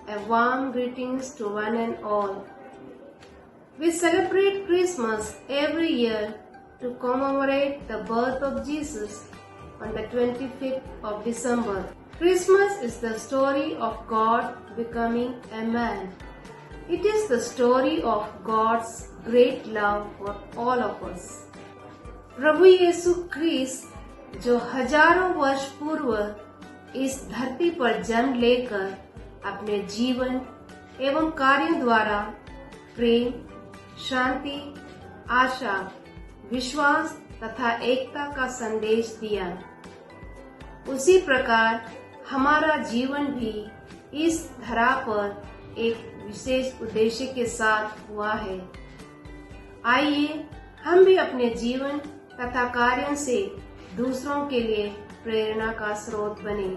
A warm greetings to one and all. We celebrate Christmas every year to commemorate the birth of Jesus on the 25th of December. Christmas is the story of God becoming a man. It is the story of God's great love for all of us. प्रभु यीशु ख्रीस्त जो हजारों वर्ष पूर्व इस धरती पर जन्म लेकर अपने जीवन एवं कार्यों द्वारा प्रेम, शांति, आशा, विश्वास तथा एकता का संदेश दिया, उसी प्रकार हमारा जीवन भी इस धरा पर एक विशेष उद्देश्य के साथ हुआ है। आइए हम भी अपने जीवन तथा कार्यों से दूसरों के लिए प्रेरणा का स्रोत बने।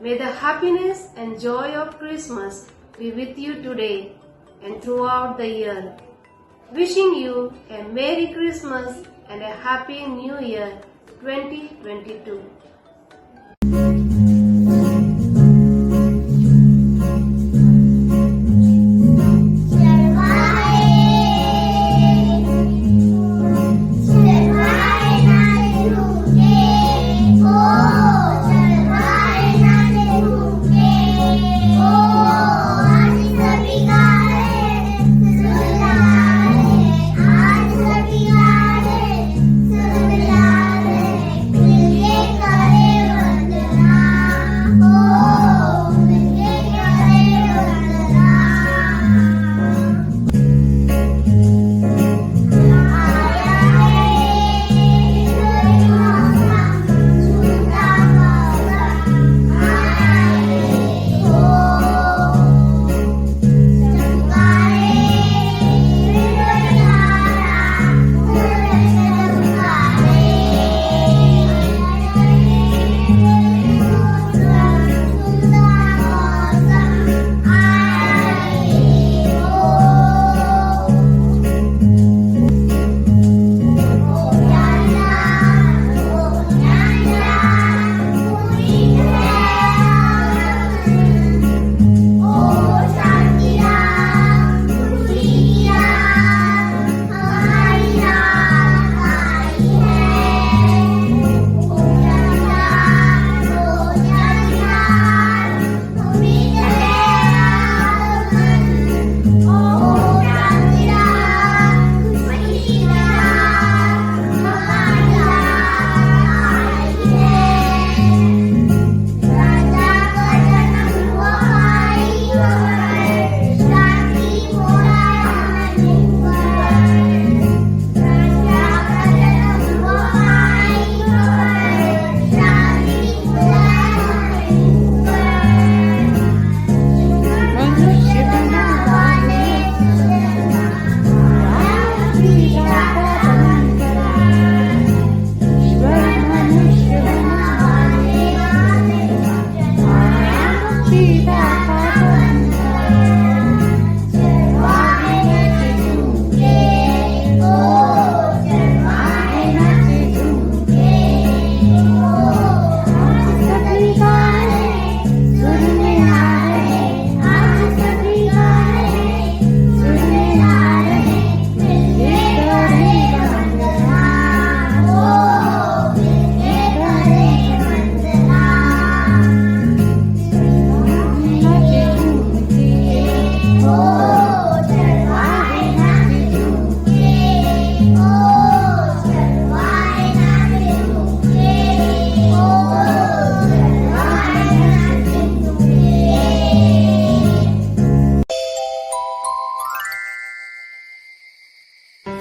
May the happiness and joy of Christmas be with you today and throughout the year. Wishing you a Merry Christmas and a Happy New Year 2022.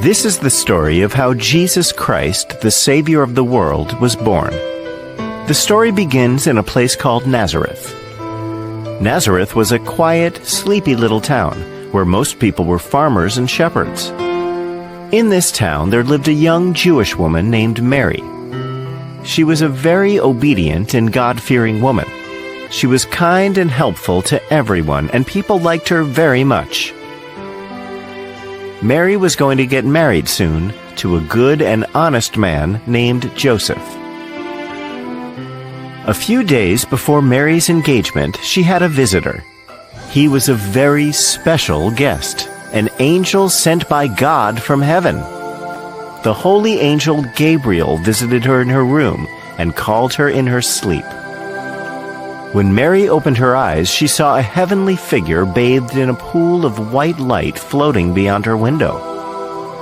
This is the story of how Jesus Christ, the Savior of the world, was born. The story begins in a place called Nazareth. Nazareth was a quiet, sleepy little town where most people were farmers and shepherds. In this town there lived a young Jewish woman named Mary. She was a very obedient and God-fearing woman. She was kind and helpful to everyone, and people liked her very much. Mary was going to get married soon to a good and honest man named Joseph. A few days before Mary's engagement, she had a visitor. He was a very special guest, an angel sent by God from heaven. The holy angel Gabriel visited her in her room and called her in her sleep. When Mary opened her eyes, she saw a heavenly figure bathed in a pool of white light floating beyond her window.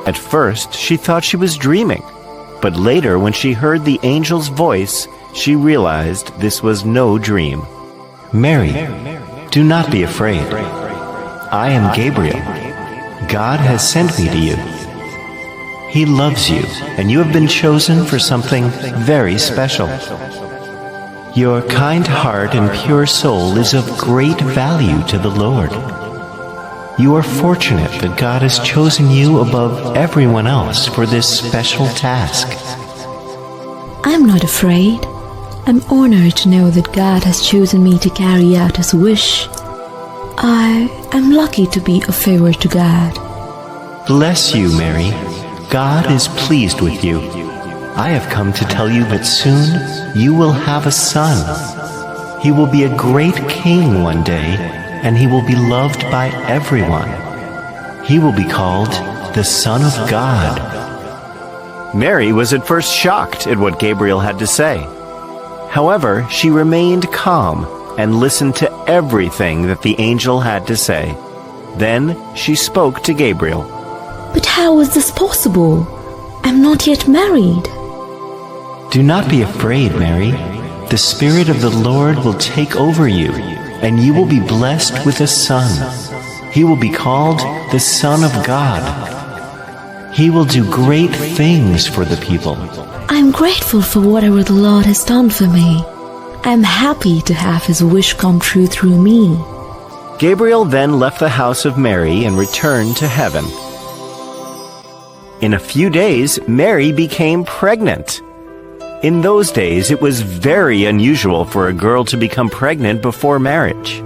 At first, she thought she was dreaming, but later, when she heard the angel's voice, she realized this was no dream. "Mary, do not be afraid. I am Gabriel. God has sent me to you. He loves you, and you have been chosen for something very special. Your kind heart and pure soul is of great value to the Lord. You are fortunate that God has chosen you above everyone else for this special task." I'm not afraid. I'm honored to know that God has chosen me to carry out His wish. I am lucky to be a favor to God. Bless you, Mary. God is pleased with you. I have come to tell you that soon you will have a son. He will be a great king one day, and he will be loved by everyone. He will be called the Son of God. Mary was at first shocked at what Gabriel had to say. However, she remained calm and listened to everything that the angel had to say. Then she spoke to Gabriel. But how is this possible? I'm not yet married. Do not be afraid, Mary. The Spirit of the Lord will take over you, and you will be blessed with a son. He will be called the Son of God. He will do great things for the people. I'm grateful for whatever the Lord has done for me. I'm happy to have His wish come true through me. Gabriel then left the house of Mary and returned to heaven. In a few days, Mary became pregnant. In those days, it was very unusual for a girl to become pregnant before marriage.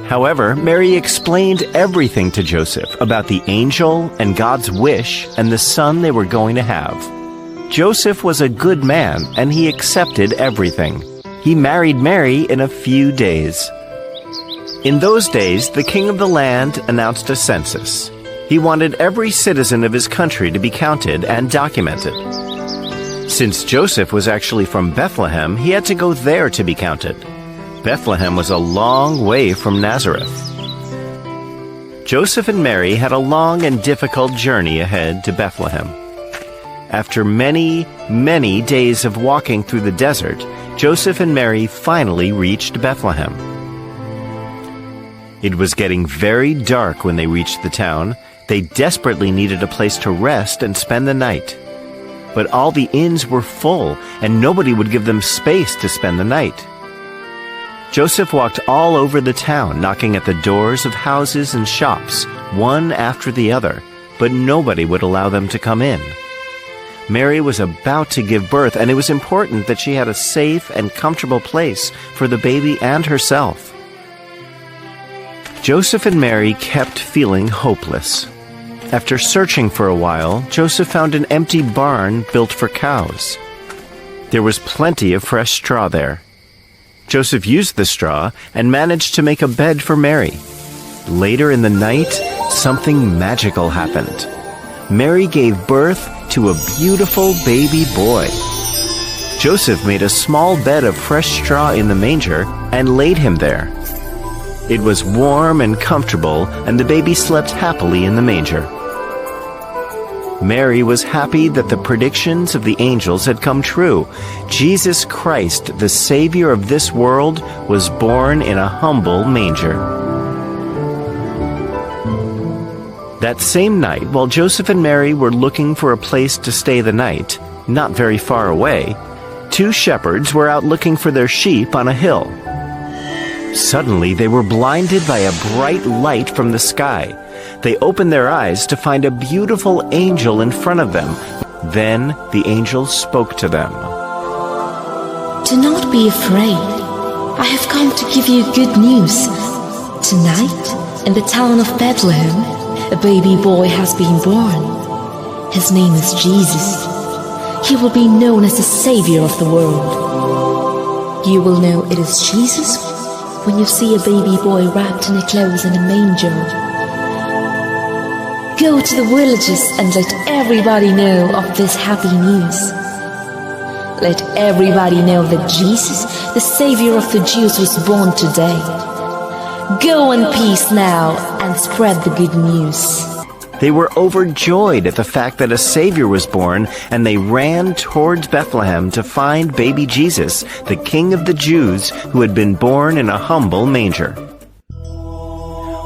However, Mary explained everything to Joseph about the angel and God's wish and the son they were going to have. Joseph was a good man, and he accepted everything. He married Mary in a few days. In those days, the king of the land announced a census. He wanted every citizen of his country to be counted and documented. Since Joseph was actually from Bethlehem, he had to go there to be counted. Bethlehem was a long way from Nazareth. Joseph and Mary had a long and difficult journey ahead to Bethlehem. After many, many days of walking through the desert, Joseph and Mary finally reached Bethlehem. It was getting very dark when they reached the town. They desperately needed a place to rest and spend the night. But all the inns were full, and nobody would give them space to spend the night. Joseph walked all over the town, knocking at the doors of houses and shops, one after the other, but nobody would allow them to come in. Mary was about to give birth, and it was important that she had a safe and comfortable place for the baby and herself. Joseph and Mary kept feeling hopeless. After searching for a while, Joseph found an empty barn built for cows. There was plenty of fresh straw there. Joseph used the straw and managed to make a bed for Mary. Later in the night, something magical happened. Mary gave birth to a beautiful baby boy. Joseph made a small bed of fresh straw in the manger and laid him there. It was warm and comfortable, and the baby slept happily in the manger. Mary was happy that the predictions of the angels had come true. Jesus Christ, the Savior of this world, was born in a humble manger. That same night, while Joseph and Mary were looking for a place to stay the night, not very far away, two shepherds were out looking for their sheep on a hill. Suddenly, they were blinded by a bright light from the sky. They opened their eyes to find a beautiful angel in front of them. Then the angel spoke to them. Do not be afraid. I have come to give you good news. Tonight, in the town of Bethlehem, a baby boy has been born. His name is Jesus. He will be known as the Savior of the world. You will know it is Jesus when you see a baby boy wrapped in a clothes in a manger. Go to the villages and let everybody know of this happy news. Let everybody know that Jesus, the Savior of the Jews, was born today. Go in peace now and spread the good news. They were overjoyed at the fact that a Savior was born, and they ran towards Bethlehem to find baby Jesus, the King of the Jews, who had been born in a humble manger.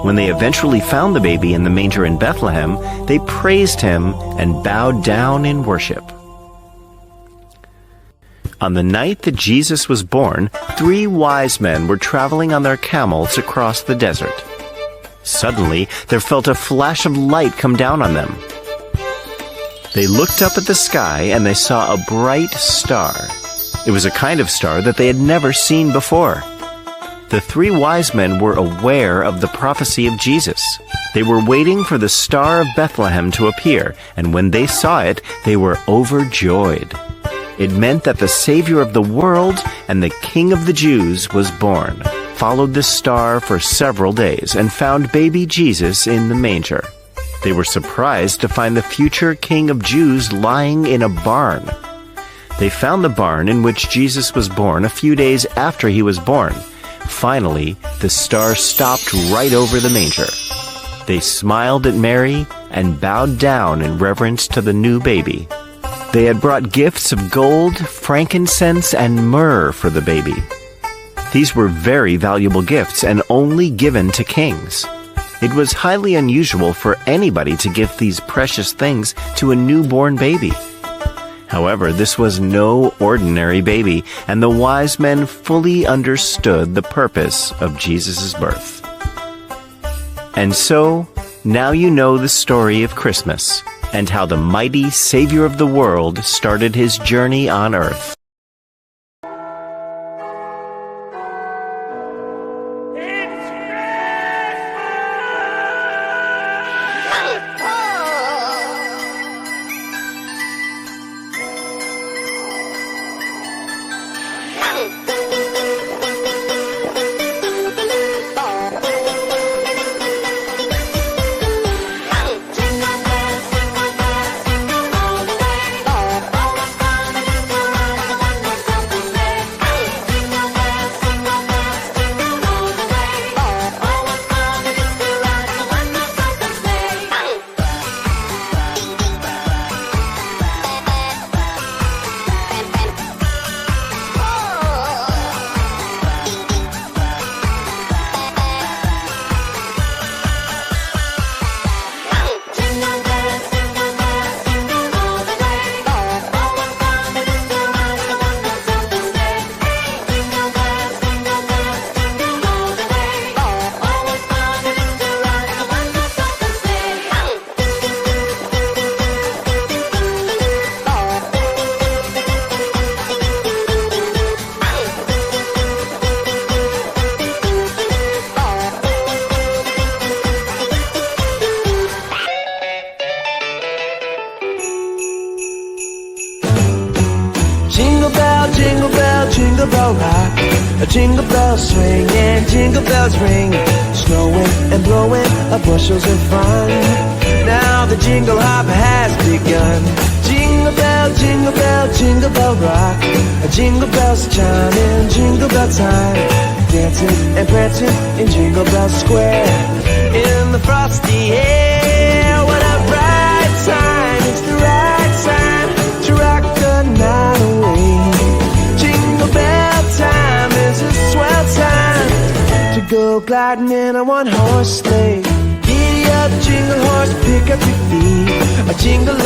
When they eventually found the baby in the manger in Bethlehem, they praised him and bowed down in worship. On the night that Jesus was born, 3 wise men were traveling on their camels across the desert. Suddenly, there felt a flash of light come down on them. They looked up at the sky and they saw a bright star. It was a kind of star that they had never seen before. The 3 wise men were aware of the prophecy of Jesus. They were waiting for the Star of Bethlehem to appear, and when they saw it, they were overjoyed. It meant that the Savior of the world and the King of the Jews was born. Followed the star for several days and found baby Jesus in the manger. They were surprised to find the future King of Jews lying in a barn. They found the barn in which Jesus was born a few days after he was born. Finally, the star stopped right over the manger. They smiled at Mary and bowed down in reverence to the new baby. They had brought gifts of gold, frankincense, and myrrh for the baby. These were very valuable gifts and only given to kings. It was highly unusual for anybody to give these precious things to a newborn baby. However, this was no ordinary baby, and the wise men fully understood the purpose of Jesus' birth. And so, now you know the story of Christmas and how the mighty Savior of the world started his journey on earth. jingle bell rock, a jingle bells swing and jingle bells ring, snowing and blowing bushels of fun. Now the jingle hop has begun. Jingle bell, jingle bell, jingle bell rock, jingle bells chime in jingle bell time, dancing and prancing in Jingle Bell Square. In the frosty air, what a bright time! It's the right time to rock the night away. Jingle bell time is a swell time to go gliding in a one-horse sleigh. Giddy up, jingle horse, pick up your feet, a jingle